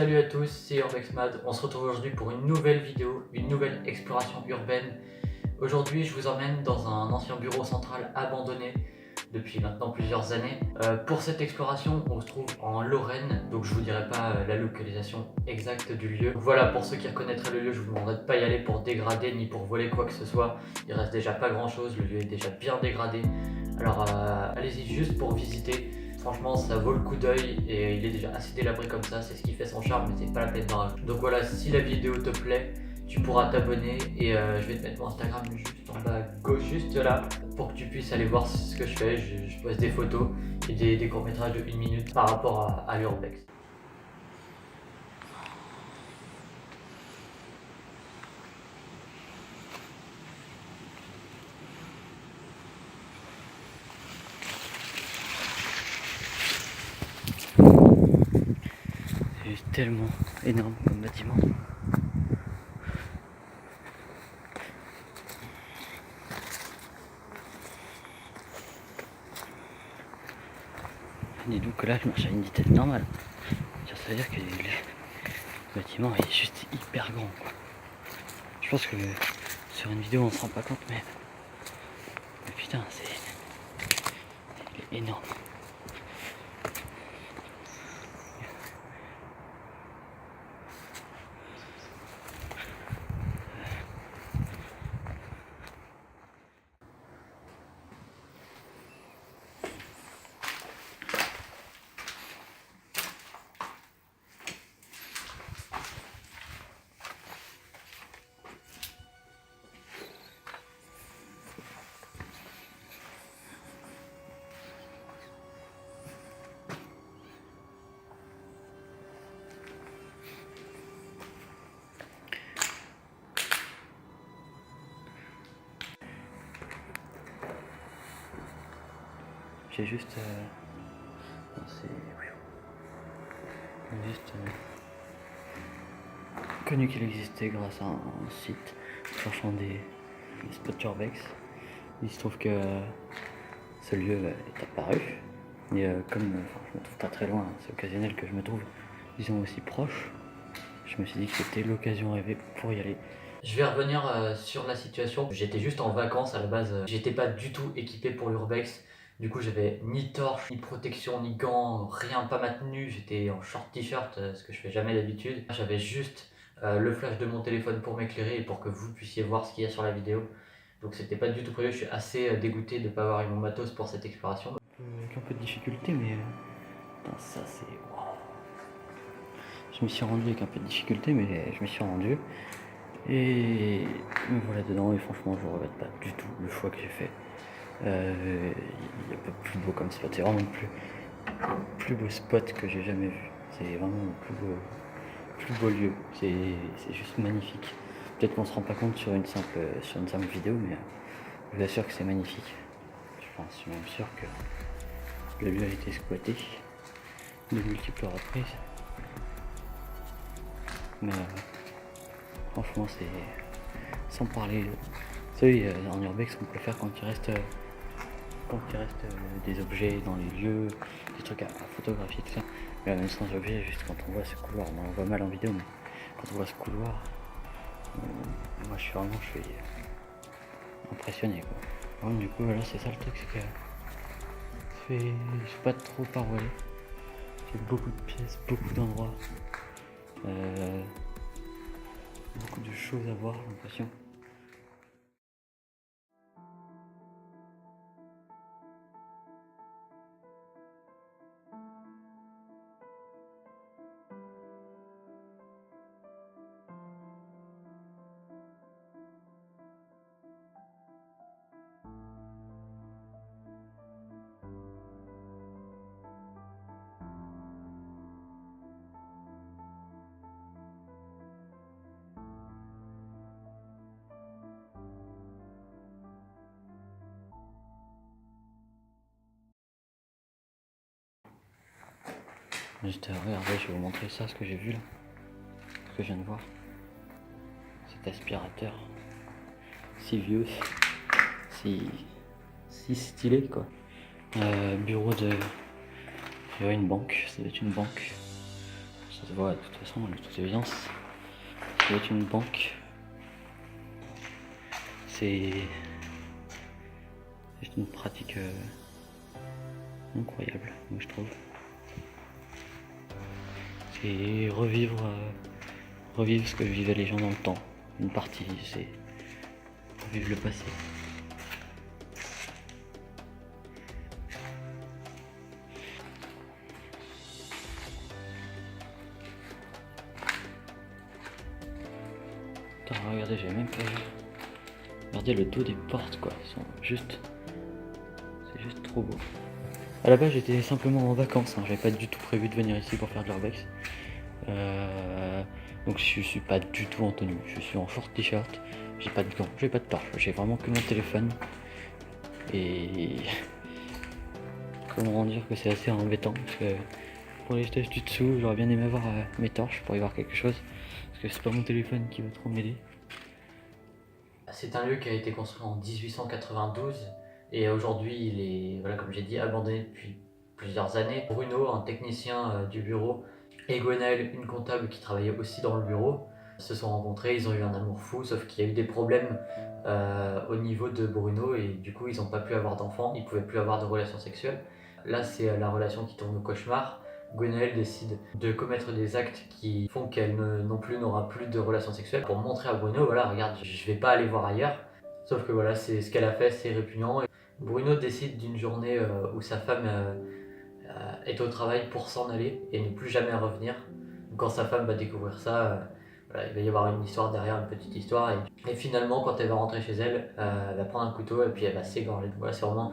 Salut à tous, c'est UrbexMad. On se retrouve aujourd'hui pour une nouvelle vidéo, une nouvelle exploration urbaine. Aujourd'hui, je vous emmène dans un ancien bureau central abandonné depuis maintenant plusieurs années. Pour cette exploration, on se trouve en Lorraine, donc je vous dirai pas la localisation exacte du lieu. Voilà, pour ceux qui reconnaîtraient le lieu, je vous demanderai de pas y aller pour dégrader ni pour voler quoi que ce soit. Il reste déjà pas grand chose, le lieu est déjà bien dégradé. Alors allez-y juste pour visiter. Franchement, ça vaut le coup d'œil et il est déjà assez délabré comme ça, c'est ce qui fait son charme, mais c'est pas la peine d'en rajouter. Donc voilà, si la vidéo te plaît, tu pourras t'abonner et je vais te mettre mon Instagram juste en bas à gauche, juste là, pour que tu puisses aller voir ce que je fais. Je poste des photos et des courts-métrages de 1 minute par rapport à l'urbex. C'est tellement énorme comme bâtiment. Et donc là je marche à une vitesse normale. Ça veut dire que le bâtiment est juste hyper grand quoi. Je pense que sur une vidéo on se rend pas compte mais putain il est énorme. J'ai juste connu qu'il existait grâce à un site cherchant des spots urbex. Il se trouve que ce lieu est apparu et comme je me trouve pas très loin, c'est occasionnel que je me trouve disons aussi proche, je me suis dit que c'était l'occasion rêvée pour y aller. Je vais revenir sur la situation. J'étais juste en vacances à la base, j'étais pas du tout équipé pour l'urbex. Du coup j'avais ni torche, ni protection, ni gants, rien, pas ma tenue, j'étais en short t-shirt, ce que je fais jamais d'habitude. J'avais juste le flash de mon téléphone pour m'éclairer et pour que vous puissiez voir ce qu'il y a sur la vidéo. Donc c'était pas du tout prévu, je suis assez dégoûté de ne pas avoir eu mon matos pour cette exploration. Avec un peu de difficulté mais putain, ça c'est... Wow. Je me suis rendu avec un peu de difficulté mais je me suis rendu. Et me voilà dedans et franchement je regrette pas du tout le choix que j'ai fait. Il n'y a pas plus beau comme spot, c'est vraiment le plus beau spot que j'ai jamais vu. C'est vraiment le plus beau lieu, c'est juste magnifique. Peut-être qu'on se rend pas compte sur une simple vidéo, mais je vous assure que c'est magnifique. Je suis même sûr que le lieu a été squatté de multiples reprises. Mais franchement c'est... Sans parler... Vous savez, en urbex on peut faire quand il reste des objets dans les lieux, des trucs à photographier, tout ça. Mais même sans objet, juste quand on voit ce couloir, on voit mal en vidéo, mais quand on voit ce couloir, moi je suis impressionné quoi. Bon, du coup voilà, c'est ça le truc, c'est que c'est pas trop par où aller. Il y a beaucoup de pièces, beaucoup d'endroits, beaucoup de choses à voir, j'ai l'impression. Juste regardez, je vais vous montrer ça, ce que j'ai vu là, ce que je viens de voir. Cet aspirateur, si vieux, si stylé quoi. Bureau de... une banque, ça doit être une banque. Ça se voit de toute façon, de toute évidence. Ça doit être une banque. C'est juste une pratique incroyable, moi je trouve. C'est revivre ce que vivaient les gens dans le temps. Une partie, c'est revivre le passé. Putain, regardez, j'ai même pas vu. Regardez le dos des portes, quoi. Ils sont juste... C'est juste trop beau. À la base, j'étais simplement en vacances, hein. J'avais pas du tout prévu de venir ici pour faire de l'urbex. Donc je suis pas du tout en tenue. Je suis en short t-shirt. J'ai pas de gants, j'ai pas de torche. J'ai vraiment que mon téléphone. Et... Comment dire que c'est assez embêtant. Parce que pour les stages du dessous, j'aurais bien aimé avoir mes torches pour y voir quelque chose. Parce que c'est pas mon téléphone qui va trop m'aider. C'est un lieu qui a été construit en 1892 et aujourd'hui il est, voilà, comme j'ai dit, abandonné depuis plusieurs années. Bruno, un technicien du bureau, et Gwenaëlle, une comptable qui travaillait aussi dans le bureau, se sont rencontrés, ils ont eu un amour fou, sauf qu'il y a eu des problèmes au niveau de Bruno et du coup ils n'ont pas pu avoir d'enfants, ils ne pouvaient plus avoir de relations sexuelles. Là c'est la relation qui tourne au cauchemar. Gwenaëlle décide de commettre des actes qui font qu'elle non plus n'aura plus de relations sexuelles pour montrer à Bruno, voilà, regarde, je vais pas aller voir ailleurs. Sauf que voilà, c'est ce qu'elle a fait, c'est répugnant. Et Bruno décide d'une journée où sa femme est au travail pour s'en aller et ne plus jamais revenir. Quand sa femme va découvrir ça, voilà, il va y avoir une histoire derrière, une petite histoire. Et finalement, quand elle va rentrer chez elle, elle va prendre un couteau et puis elle va s'égorger. Voilà, c'est vraiment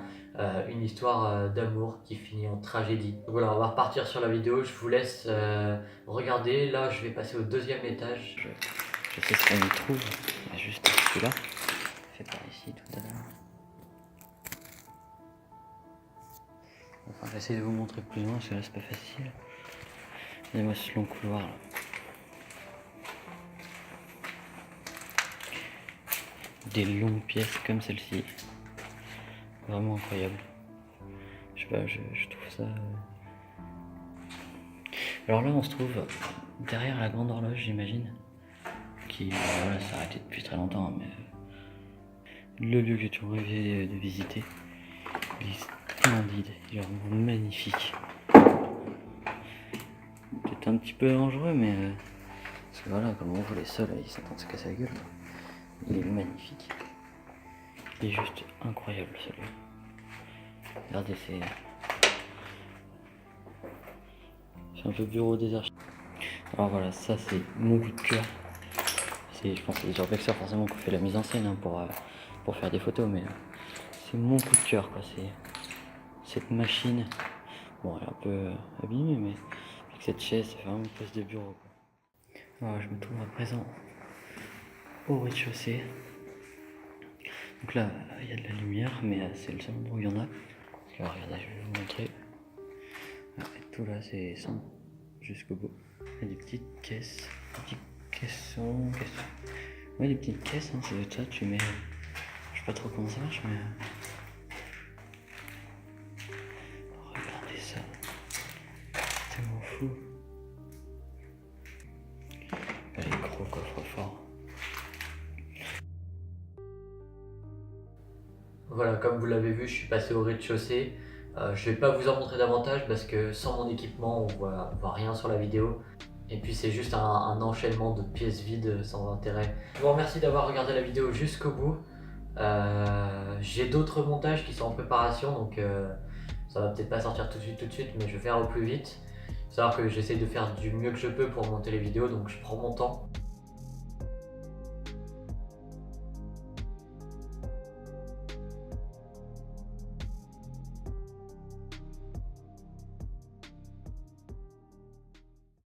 une histoire d'amour qui finit en tragédie. Donc voilà, on va repartir sur la vidéo. Je vous laisse regarder. Là, je vais passer au deuxième étage. Je sais ce qu'on y trouve. Il y a juste celui-là. Fait par ici tout à l'heure. Enfin, j'essaie de vous montrer plus loin parce que là, c'est pas facile. Regardez-moi ce long couloir là. Des longues pièces comme celle-ci. Vraiment incroyable. Je sais pas, je trouve ça... Alors là, on se trouve derrière la grande horloge, j'imagine. Qui, voilà, s'est arrêté depuis très longtemps, mais... Le lieu que j'ai toujours rêvé de visiter. Il est splendide, il est vraiment magnifique. Peut-être un petit peu dangereux, mais... Parce que voilà, comme on voit les sols, ils sont en train de se casser la gueule. Il est magnifique. Il est juste incroyable celui-là. Regardez, c'est un peu bureau des archives. Alors voilà, ça c'est mon coup de cœur. Je pense que c'est les urbexeurs forcément qui ont fait la mise en scène hein, pour faire des photos, mais c'est mon coup de cœur quoi. C'est cette machine. Bon, elle est un peu abîmée, mais avec cette chaise, ça fait vraiment une place de bureau quoi. Alors, je me trouve à présent au rez-de-chaussée. Donc là, il y a de la lumière, mais c'est le seul endroit où il y en a. Alors regardez, je vais vous montrer. Tout là, c'est sans jusqu'au bout. Il y a des petites caisses, des petites caissons. Ouais, des petites caisses, hein, c'est ça, tu mets... Je sais pas trop comment ça marche, mais... Regardez ça. C'est tellement fou. Il y a les gros coffres forts. Voilà, comme vous l'avez vu, je suis passé au rez-de-chaussée. Je vais pas vous en montrer davantage parce que sans mon équipement, on voit rien sur la vidéo. Et puis c'est juste un enchaînement de pièces vides sans intérêt. Je vous remercie d'avoir regardé la vidéo jusqu'au bout. J'ai d'autres montages qui sont en préparation, donc ça va peut-être pas sortir tout de suite, mais je vais faire au plus vite. Il faut savoir que j'essaie de faire du mieux que je peux pour monter les vidéos, donc je prends mon temps.